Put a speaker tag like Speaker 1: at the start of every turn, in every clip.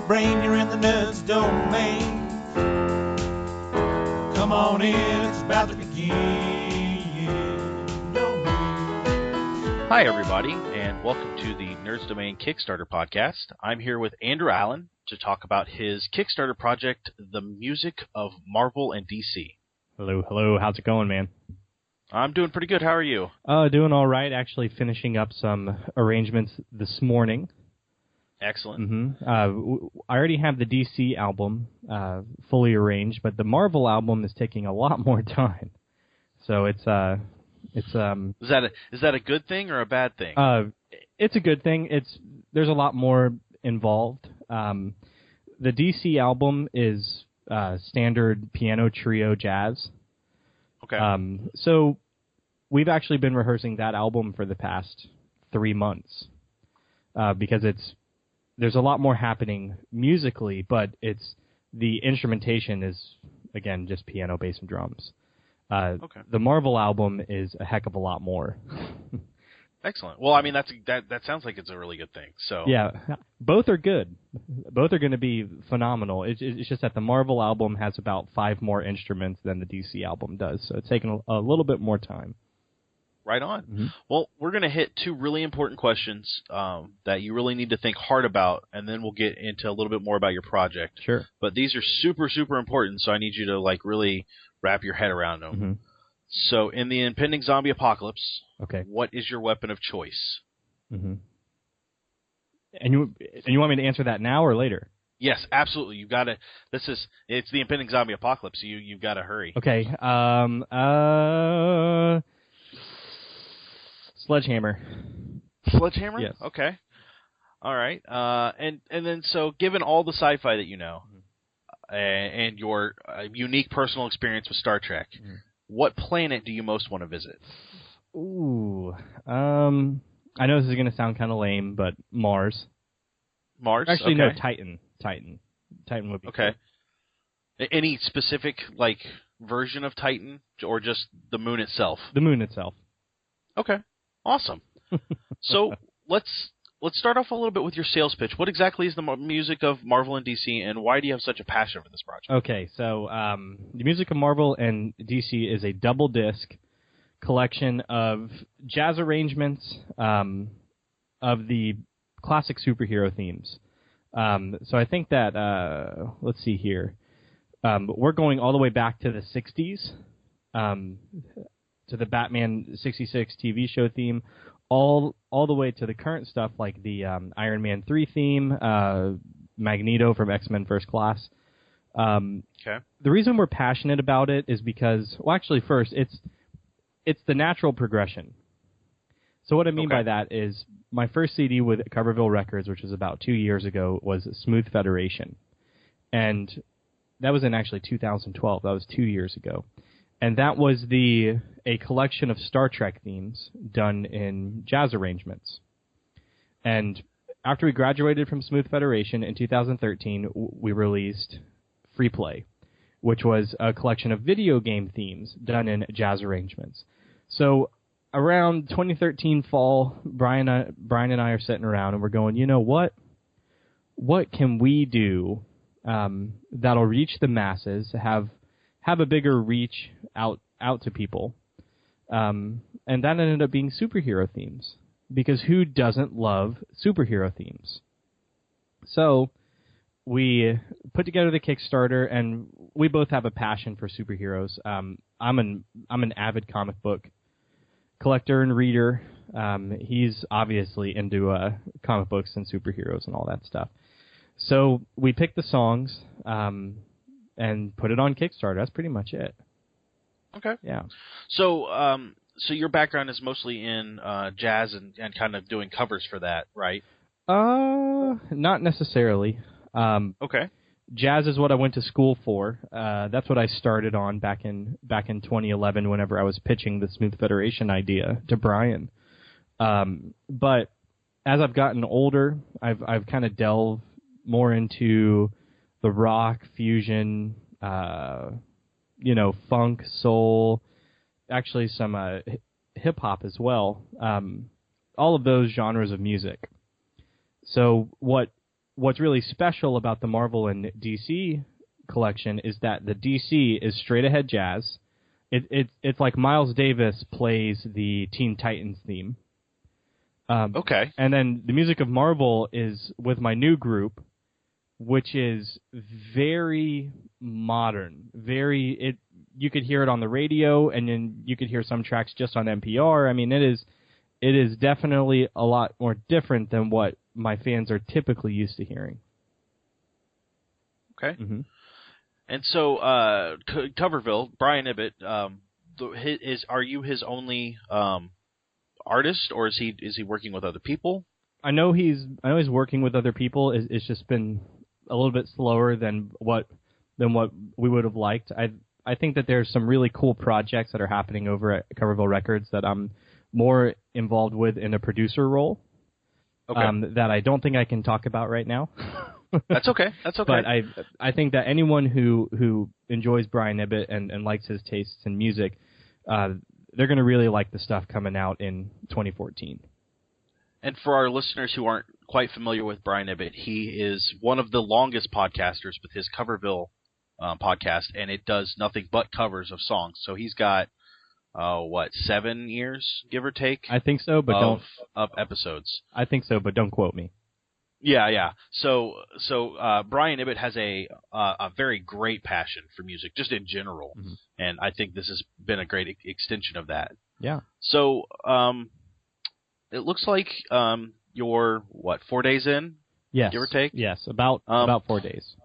Speaker 1: brain, you're in the nerds domain. Come on in, it's about to begin.
Speaker 2: Hi, everybody, and welcome to the Nerds Domain Kickstarter podcast. I'm here with Andrew Allen to talk about his Kickstarter project, The Music of Marvel and DC.
Speaker 3: Hello. How's it going, man?
Speaker 2: I'm doing pretty good. How are you?
Speaker 3: Doing all right. Actually finishing up some arrangements this morning.
Speaker 2: Excellent.
Speaker 3: I already have the DC album fully arranged, but the Marvel album is taking a lot more time. So it's
Speaker 2: Is that a good thing or a bad thing?
Speaker 3: It's a good thing. There's a lot more involved. The DC album is standard piano trio jazz.
Speaker 2: Okay.
Speaker 3: So we've actually been rehearsing that album for the past 3 months because there's a lot more happening musically, but the instrumentation is, again, just piano, bass, and drums.
Speaker 2: Okay.
Speaker 3: The Marvel album is a heck of a lot more.
Speaker 2: Excellent. Well, I mean, that sounds like it's a really good thing. So
Speaker 3: yeah, both are good. Both are going to be phenomenal. It's just that the Marvel album has about 5 more instruments than the DC album does, so it's taken a little bit more time.
Speaker 2: Right on.
Speaker 3: Mm-hmm.
Speaker 2: Well, we're going to hit 2 really important questions that you really need to think hard about, and then we'll get into a little bit more about your project.
Speaker 3: Sure.
Speaker 2: But these are super, super important, so I need you to really wrap your head around them.
Speaker 3: Mm-hmm.
Speaker 2: So, in the impending zombie apocalypse,
Speaker 3: okay,
Speaker 2: what is your weapon of choice?
Speaker 3: Mm-hmm. And you want me to answer that now or later?
Speaker 2: Yes, absolutely. You got to. It's the impending zombie apocalypse. So you've got to hurry.
Speaker 3: Okay. Sledgehammer.
Speaker 2: Sledgehammer?
Speaker 3: Yes.
Speaker 2: Okay. All right. And then so given all the sci-fi that you know, and your unique personal experience with Star Trek, what planet do you most want to visit?
Speaker 3: Ooh. I know this is going to sound kind of lame, but Mars.
Speaker 2: Mars?
Speaker 3: Actually,
Speaker 2: okay.
Speaker 3: no, Titan. Titan would be
Speaker 2: okay.
Speaker 3: Cool.
Speaker 2: Any specific version of Titan, or just the moon itself?
Speaker 3: The moon itself.
Speaker 2: Okay. Awesome. So let's start off a little bit with your sales pitch. What exactly is the music of Marvel and DC, and why do you have such a passion for this project?
Speaker 3: Okay, so the music of Marvel and DC is a double disc collection of jazz arrangements of the classic superhero themes. So I think that let's see here, we're going all the way back to the '60s. To the Batman '66 TV show theme, all the way to the current stuff like the Iron Man 3 theme, Magneto from X-Men First Class.
Speaker 2: Okay.
Speaker 3: The reason we're passionate about it is because, well, actually, first, it's the natural progression. So what I mean by that is my first CD with Coverville Records, which was about 2 years ago, was Smooth Federation. And that was in actually 2012. That was 2 years ago. And that was a collection of Star Trek themes done in jazz arrangements. And after we graduated from Smooth Federation in 2013, we released Free Play, which was a collection of video game themes done in jazz arrangements. So around 2013 fall, Brian and I are sitting around and we're going, you know what? What can we do that'll reach the masses, have a bigger reach out to people, and that ended up being superhero themes, because who doesn't love superhero themes? So we put together the Kickstarter, and we both have a passion for superheroes. I'm an avid comic book collector and reader. He's obviously into comic books and superheroes and all that stuff. So we picked the songs and put it on Kickstarter. That's pretty much it.
Speaker 2: Okay.
Speaker 3: Yeah.
Speaker 2: So your background is mostly in jazz and kind of doing covers for that, right?
Speaker 3: Not necessarily.
Speaker 2: Okay.
Speaker 3: Jazz is what I went to school for. That's what I started on back in 2011 whenever I was pitching the Smooth Federation idea to Brian. But as I've gotten older, I've kind of delved more into the rock, fusion, funk, soul, actually some hip-hop as well, all of those genres of music. So what what's really special about the Marvel and DC collection is that the DC is straight ahead jazz. It's like Miles Davis plays the Teen Titans theme.
Speaker 2: Okay.
Speaker 3: And then the music of Marvel is with my new group, which is very modern. You could hear it on the radio, and then you could hear some tracks just on NPR. I mean, it is definitely a lot more different than what my fans are typically used to hearing.
Speaker 2: Okay.
Speaker 3: Mm-hmm.
Speaker 2: And so, Coverville, Brian Ibbett, are you his only artist, or is he working with other people?
Speaker 3: I know he's working with other people. It's just been a little bit slower than what we would have liked. I think that there's some really cool projects that are happening over at Coverville Records that I'm more involved with in a producer role.
Speaker 2: Okay.
Speaker 3: That I don't think I can talk about right now.
Speaker 2: That's okay. That's okay.
Speaker 3: But I think that anyone who enjoys Brian Ibbett and likes his tastes in music, they're going to really like the stuff coming out in 2014.
Speaker 2: And for our listeners who aren't quite familiar with Brian Ibbett, he is one of the longest podcasters with his Coverville podcast, and it does nothing but covers of songs. So he's got 7 years, give or take?
Speaker 3: I think so, but
Speaker 2: of episodes.
Speaker 3: I think so, but don't quote me.
Speaker 2: Yeah. So Brian Ibbett has a very great passion for music, just in general,
Speaker 3: mm-hmm.
Speaker 2: and I think this has been a great extension of that.
Speaker 3: Yeah.
Speaker 2: So it looks like you're 4 days in?
Speaker 3: Yes.
Speaker 2: Give or take?
Speaker 3: Yes, about 4 days.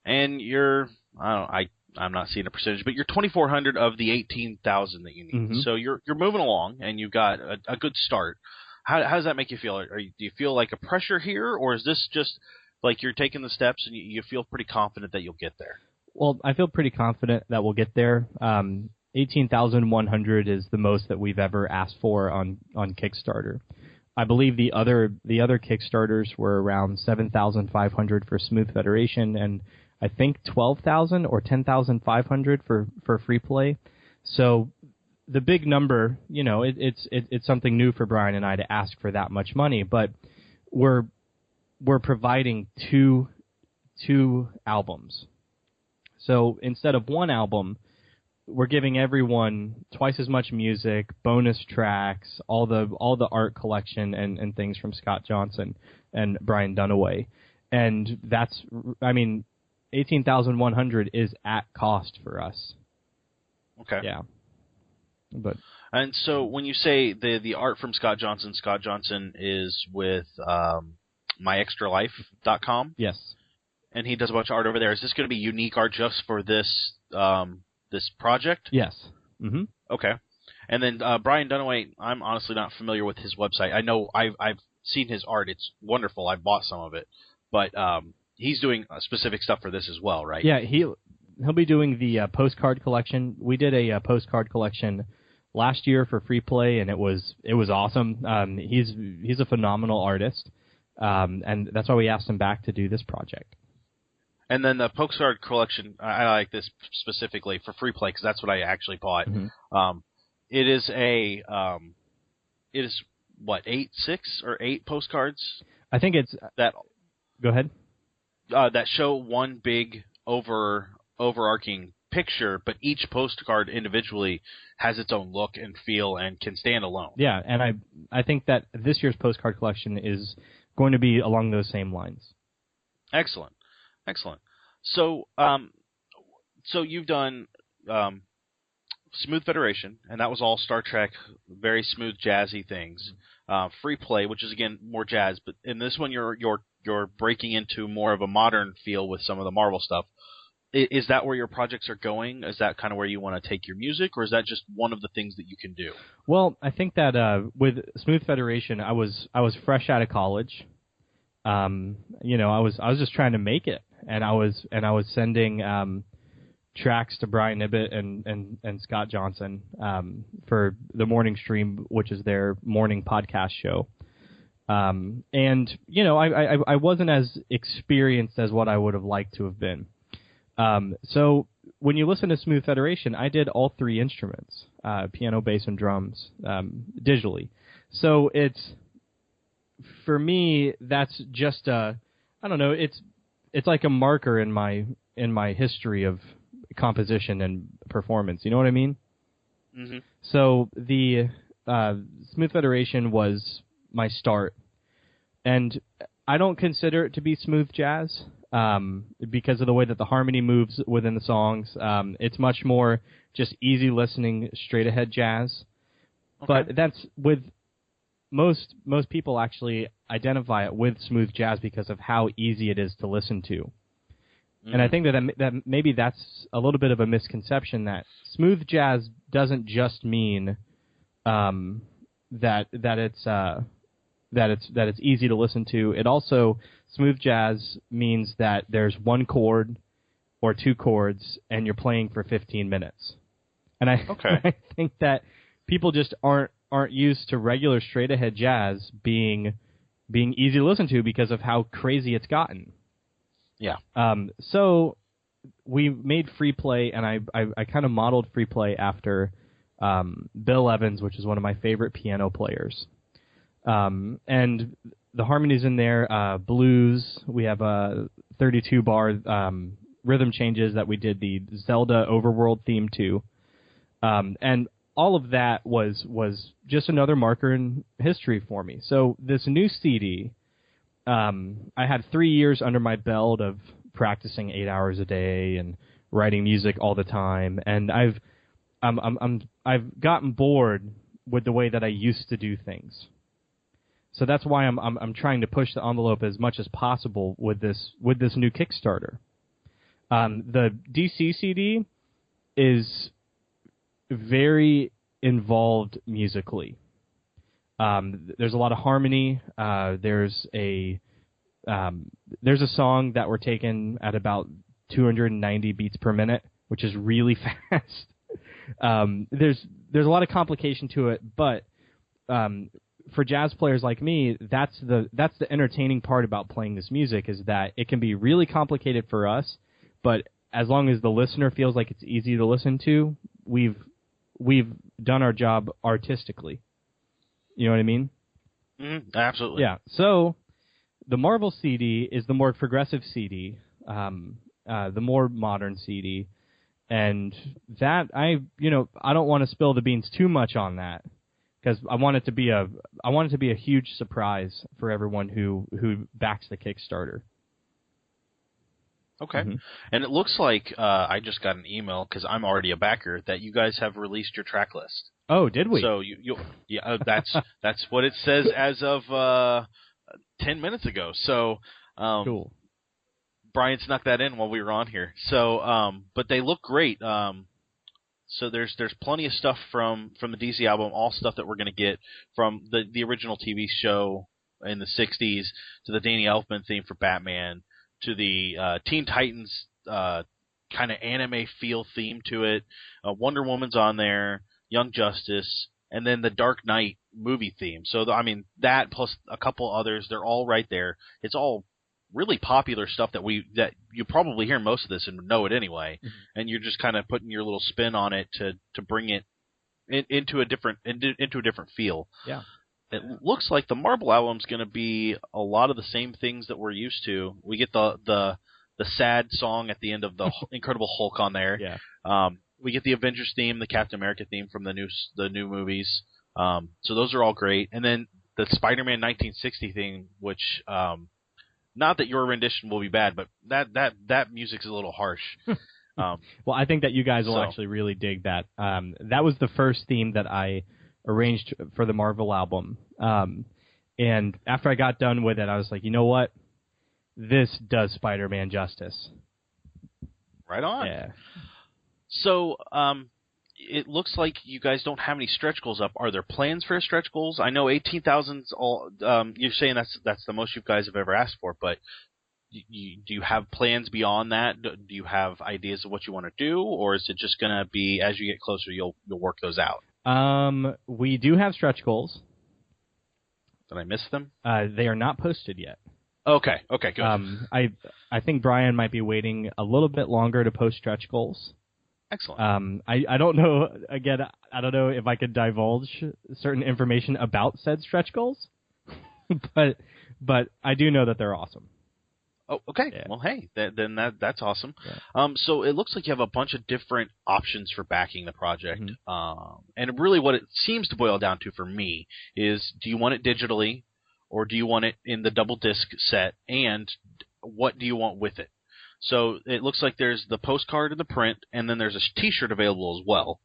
Speaker 2: And you're I'm not seeing a percentage, but you're 2,400 of the 18,000 that you need.
Speaker 3: Mm-hmm.
Speaker 2: So you're moving along, and you've got a good start. How does that make you feel? Do you feel like a pressure here, or is this just like you're taking the steps and you feel pretty confident that you'll get there?
Speaker 3: Well, I feel pretty confident that we'll get there. 18,100 is the most that we've ever asked for on Kickstarter. I believe the other Kickstarters were around 7,500 for Smooth Federation, and I think 12,000 or 10,500 for Free Play. So the big number, it's something new for Brian and I to ask for that much money, but we're providing two albums. So instead of one album, we're giving everyone twice as much music, bonus tracks, all the art collection and things from Scott Johnson and Brian Dunaway. And 18,100 is at cost for us.
Speaker 2: Okay.
Speaker 3: Yeah.
Speaker 2: And so when you say the art from Scott Johnson is with myextralife.com?
Speaker 3: Yes.
Speaker 2: And he does a bunch of art over there. Is this going to be unique art just for this this project?
Speaker 3: Yes. Mm-hmm.
Speaker 2: Okay. And then Brian Dunaway, I'm honestly not familiar with his website. I know I've seen his art. It's wonderful. I bought some of it. But he's doing specific stuff for this as well, right?
Speaker 3: Yeah, he'll be doing the postcard collection. We did a postcard collection last year for Free Play, and it was awesome. He's a phenomenal artist, and that's why we asked him back to do this project.
Speaker 2: And then the postcard collection, I like this specifically for Free Play because that's what I actually bought.
Speaker 3: Mm-hmm.
Speaker 2: It is what, 8 postcards?
Speaker 3: I think it's
Speaker 2: that.
Speaker 3: Go ahead.
Speaker 2: That show one big overarching picture, but each postcard individually has its own look and feel and can stand alone.
Speaker 3: Yeah, and I think that this year's postcard collection is going to be along those same lines.
Speaker 2: Excellent. So, so you've done Smooth Federation, and that was all Star Trek, very smooth, jazzy things. Free Play, which is again more jazz, but in this one you're breaking into more of a modern feel with some of the Marvel stuff. Is that where your projects are going? Is that kind of where you want to take your music, or is that just one of the things that you can do?
Speaker 3: Well, I think that with Smooth Federation, I was fresh out of college. I was just trying to make it, and I was sending tracks to Brian Ibbett and Scott Johnson for the morning stream, which is their morning podcast show. I wasn't as experienced as what I would have liked to have been. So when you listen to Smooth Federation, I did all 3 instruments, piano, bass, and drums, digitally. So for me, that's just a I don't know. It's like a marker in my history of composition and performance. You know what I mean?
Speaker 2: Mm-hmm.
Speaker 3: So the Smooth Federation was my start, and I don't consider it to be smooth jazz because of the way that the harmony moves within the songs. It's much more just easy listening, straight ahead jazz.
Speaker 2: Okay.
Speaker 3: But that's with most people actually identify it with smooth jazz because of how easy it is to listen to. And I think that maybe that's a little bit of a misconception that smooth jazz doesn't just mean that it's easy to listen to. It also, smooth jazz means that there's one chord or two chords and you're playing for 15 minutes. And I think that people just aren't used to regular straight ahead jazz being easy to listen to because of how crazy it's gotten.
Speaker 2: Yeah.
Speaker 3: So we made free play, and I kind of modeled free play after Bill Evans, which is one of my favorite piano players. And the harmonies in there, blues. We have a 32-bar rhythm changes that we did the Zelda Overworld theme to, and all of that was just another marker in history for me. So this new CD. I had 3 years under my belt of practicing 8 hours a day and writing music all the time, and I've gotten bored with the way that I used to do things. So that's why I'm trying to push the envelope as much as possible with this new Kickstarter. The DC CD is very involved musically. There's a lot of harmony. There's a song that we're taking at about 290 beats per minute, which is really fast. There's a lot of complication to it, but for jazz players like me, that's the entertaining part about playing this music is that it can be really complicated for us, but as long as the listener feels like it's easy to listen to, we've done our job artistically. You know what I mean?
Speaker 2: Absolutely.
Speaker 3: Yeah. So the Marvel CD is the more progressive CD, the more modern CD, and that I don't want to spill the beans too much on that because I want it to be a huge surprise for everyone who backs the Kickstarter.
Speaker 2: Okay.
Speaker 3: Mm-hmm.
Speaker 2: And it looks like I just got an email because I'm already a backer that you guys have released your track list.
Speaker 3: Oh, did we?
Speaker 2: So that's what it says as of 10 minutes ago. So
Speaker 3: cool.
Speaker 2: Brian snuck that in while we were on here. So but they look great. So there's plenty of stuff from the DC album, all stuff that we're going to get from the original TV show in the 60s to the Danny Elfman theme for Batman to the Teen Titans kind of anime feel theme to it. Wonder Woman's on there. Young Justice, and then the Dark Knight movie theme. So, that plus a couple others, they're all right there. It's all really popular stuff that you probably hear most of this and know it anyway, and you're just kind of putting your little spin on it to bring it into a different feel.
Speaker 3: Yeah.
Speaker 2: It looks like the Marvel album's going to be a lot of the same things that we're used to. We get the sad song at the end of the Incredible Hulk on there.
Speaker 3: Yeah.
Speaker 2: We get the Avengers theme, the Captain America theme from the new movies. So those are all great. And then the Spider-Man 1960 theme, which not that your rendition will be bad, but that music's a little harsh.
Speaker 3: Well, I think that you guys will actually really dig that. That was the first theme that I arranged for the Marvel album. And after I got done with it, I was like, you know what? This does Spider-Man justice.
Speaker 2: Right on.
Speaker 3: Yeah.
Speaker 2: So, it looks like you guys don't have any stretch goals up. Are there plans for stretch goals? I know 18,000's all. You're saying that's the most you guys have ever asked for, but do you have plans beyond that? Do you have ideas of what you want to do, or is it just going to be as you get closer, you'll work those out?
Speaker 3: We do have stretch goals.
Speaker 2: Did I miss them?
Speaker 3: They are not posted yet.
Speaker 2: Okay, good.
Speaker 3: I think Brian might be waiting a little bit longer to post stretch goals.
Speaker 2: Excellent.
Speaker 3: I don't know. Again, I don't know if I could divulge certain information about said stretch goals, but I do know that they're awesome.
Speaker 2: Oh, okay.
Speaker 3: Yeah.
Speaker 2: Well, hey, that's awesome.
Speaker 3: Yeah.
Speaker 2: So it looks like you have a bunch of different options for backing the project.
Speaker 3: Mm-hmm.
Speaker 2: And really what it seems to boil down to for me is, do you want it digitally or do you want it in the double disc set, and what do you want with it? So it looks like there's the postcard and the print, and then there's a T-shirt available as well.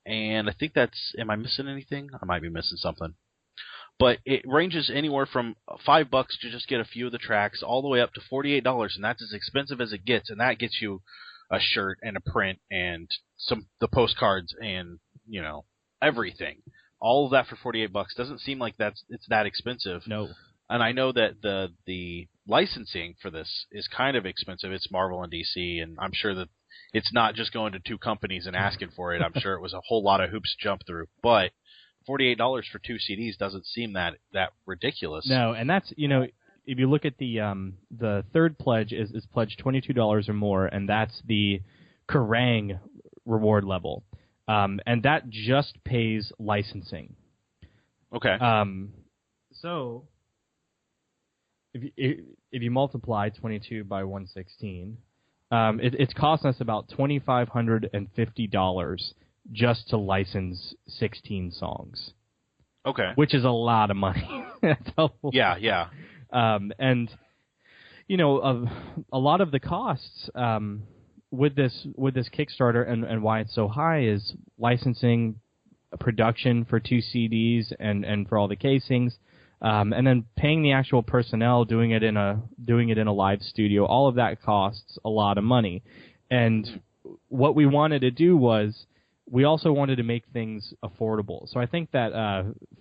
Speaker 2: And I think that's, am I missing anything? I might be missing something. But it ranges anywhere from $5 to just get a few of the tracks, all the way up to $48, and that's as expensive as it gets. And that gets you a shirt and a print and the postcards and everything. All of that for $48 doesn't seem like it's that expensive.
Speaker 3: No.
Speaker 2: And I know that the licensing for this is kind of expensive. It's Marvel and DC, and I'm sure that it's not just going to two companies and asking for it. I'm sure it was a whole lot of hoops to jump through, but $48 for 2 CDs doesn't seem that ridiculous.
Speaker 3: No, and that's, if you look at the third pledge is pledged $22 or more, and that's the Kerrang reward level. And that just pays licensing.
Speaker 2: Okay.
Speaker 3: So if you multiply 22 by 116, it's costing us about $2,550 just to license 16 songs.
Speaker 2: Okay.
Speaker 3: Which is a lot of money. That's a lot.
Speaker 2: Yeah.
Speaker 3: And a lot of the costs with this Kickstarter and why it's so high is licensing, production for 2 CDs and for all the casings, and then paying the actual personnel, doing it in a live studio. All of that costs a lot of money. And what we wanted to do was, we also wanted to make things affordable. So I think that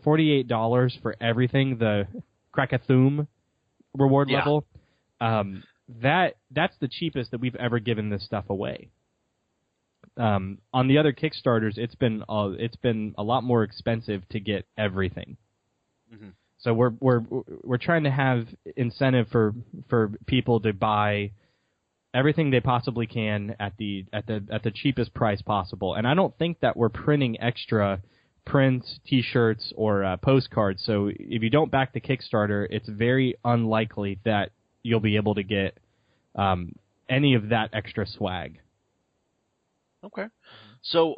Speaker 3: $48 for everything, the Krakathum reward level, that's the cheapest that we've ever given this stuff away. On the other Kickstarters, it's been a lot more expensive to get everything. Mm-hmm. So we're trying to have incentive for people to buy everything they possibly can at the cheapest price possible. And I don't think that we're printing extra prints, T-shirts, or postcards. So if you don't back the Kickstarter, it's very unlikely that you'll be able to get any of that extra swag.
Speaker 2: Okay. So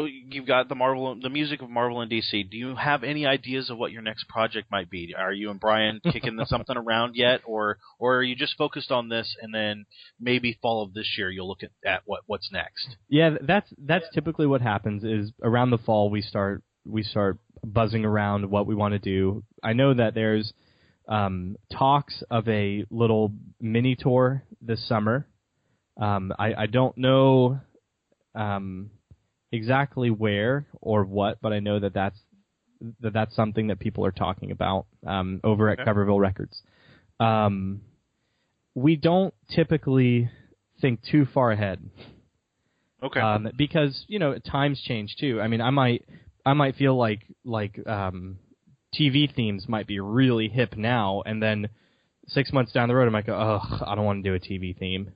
Speaker 2: you've got the music of Marvel and DC. Do you have any ideas of what your next project might be? Are you and Brian kicking something around yet, or are you just focused on this, and then maybe fall of this year you'll look at what's next? Yeah,
Speaker 3: that's typically what happens. Is around the fall we start buzzing around what we want to do. I know that there's talks of a little mini tour this summer. I don't know exactly where or what, but I know that's something that people are talking about over at Coverville Records. We don't typically think too far ahead.
Speaker 2: Okay.
Speaker 3: Because times change too. I mean, I might feel like TV themes might be really hip now, and then 6 months down the road, I might go, oh, I don't want to do a TV theme.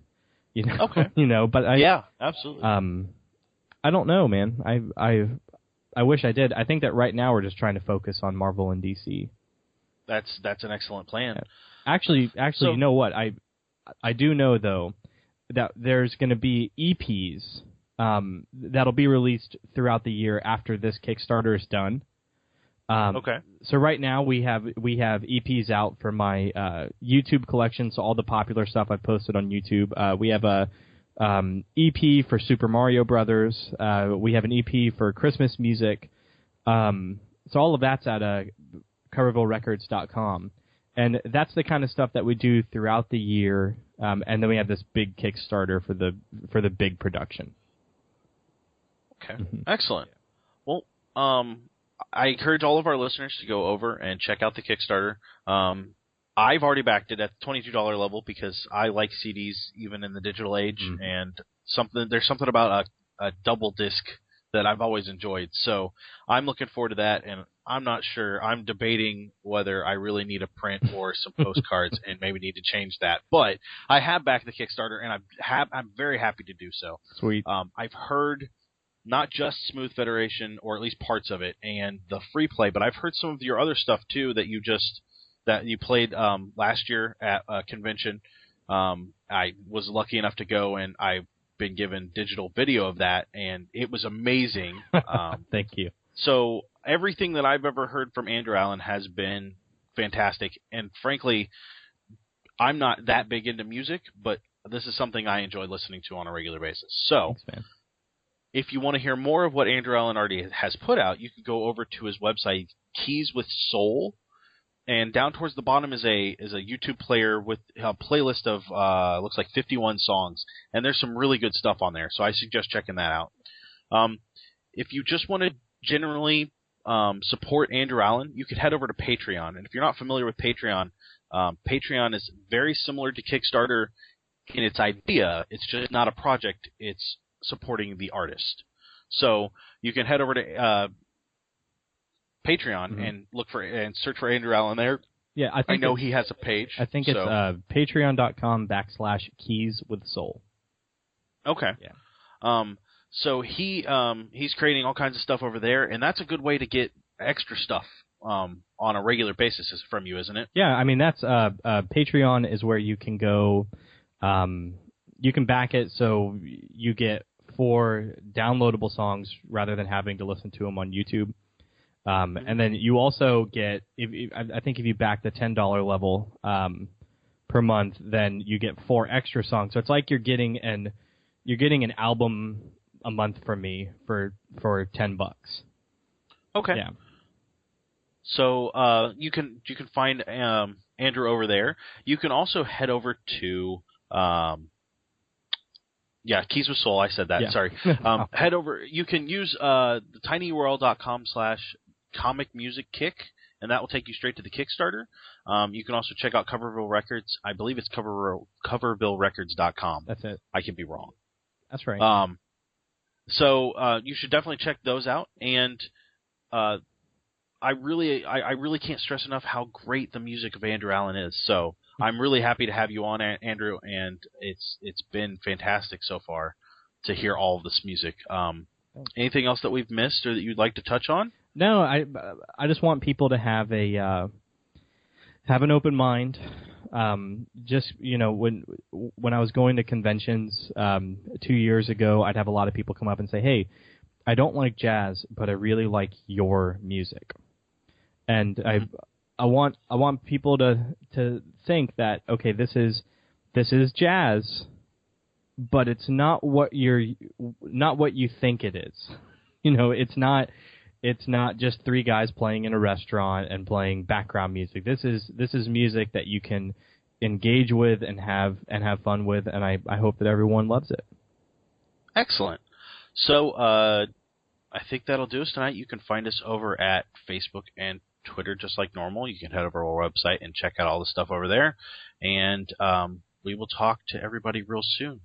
Speaker 2: Okay.
Speaker 3: But
Speaker 2: yeah, absolutely.
Speaker 3: I don't know, man. I wish I did. I think that right now we're just trying to focus on Marvel and DC.
Speaker 2: That's an excellent plan.
Speaker 3: Actually, you know what? I do know though that there's going to be EPs that'll be released throughout the year after this Kickstarter is done.
Speaker 2: Okay.
Speaker 3: So right now we have EPs out for my YouTube collection. So all the popular stuff I've posted on YouTube. We have a EP for Super Mario Brothers. We have an EP for Christmas music. So all of that's at covervillerecords.com. And that's the kind of stuff that we do throughout the year. And then we have this big Kickstarter for the big production.
Speaker 2: Okay. Excellent. Well, I encourage all of our listeners to go over and check out the Kickstarter. I've already backed it at the $22 level because I like CDs even in the digital age, and there's something about a double disc that I've always enjoyed. So I'm looking forward to that, and I'm not sure. I'm debating whether I really need a print or some postcards and maybe need to change that. But I have backed the Kickstarter, and I'm very happy to do so.
Speaker 3: Sweet.
Speaker 2: I've heard not just Smooth Federation, or at least parts of it, and the free play, but I've heard some of your other stuff too that you just that you played last year at a convention. I was lucky enough to go, and I've been given digital video of that, and it was amazing.
Speaker 3: Thank you.
Speaker 2: So everything that I've ever heard from Andrew Allen has been fantastic, and frankly, I'm not that big into music, but this is something I enjoy listening to on a regular basis. So,
Speaker 3: Thanks, man.
Speaker 2: If you want to hear more of what Andrew Allen already has put out, you can go over to his website, Keys with Soul, and down towards the bottom is a YouTube player with a playlist of looks like 51 songs, and there's some really good stuff on there. So I suggest checking that out. If you just want to generally support Andrew Allen, you could head over to Patreon. And if you're not familiar with Patreon, Patreon is very similar to Kickstarter in its idea. It's just not a project. It's supporting the artist. So you can head over to Patreon and look for and search for Andrew Allen there.
Speaker 3: Yeah,
Speaker 2: I know he has a page.
Speaker 3: I think it's patreon.com/keyswithsoul.
Speaker 2: Okay.
Speaker 3: Yeah.
Speaker 2: So he's creating all kinds of stuff over there, and that's a good way to get extra stuff on a regular basis from you, isn't it?
Speaker 3: Yeah, I mean that's Patreon is where you can go. You can back it so you get 4 downloadable songs rather than having to listen to them on YouTube. And then you also get, I think if you back the $10 level per month, then you get 4 extra songs. So it's like you're getting an album a month from me for $10.
Speaker 2: Okay.
Speaker 3: Yeah.
Speaker 2: So you can find Andrew over there. You can also head over to Keys with Soul. I said that.
Speaker 3: Yeah.
Speaker 2: Sorry. Head over. You can use the tinyurl.com/comicmusickick, and that will take you straight to the Kickstarter. You can also check out Coverville Records. I believe it's covervillerecords.com.
Speaker 3: That's it.
Speaker 2: I can be wrong.
Speaker 3: That's right.
Speaker 2: So you should definitely check those out. And I really can't stress enough how great the music of Andrew Allen is. So I'm really happy to have you on, Andrew, and it's been fantastic so far to hear all of this music. Anything else that we've missed or that you'd like to touch on?
Speaker 3: No, I just want people to have an open mind. Just when I was going to conventions 2 years ago, I'd have a lot of people come up and say, "Hey, I don't like jazz, but I really like your music." And I want people to think that, okay, this is jazz, but it's not what you think it is. It's not just 3 guys playing in a restaurant and playing background music. This is music that you can engage with and have fun with, and I hope that everyone loves it.
Speaker 2: Excellent. So I think that'll do us tonight. You can find us over at Facebook and Twitter just like normal. You can head over to our website and check out all the stuff over there. And we will talk to everybody real soon.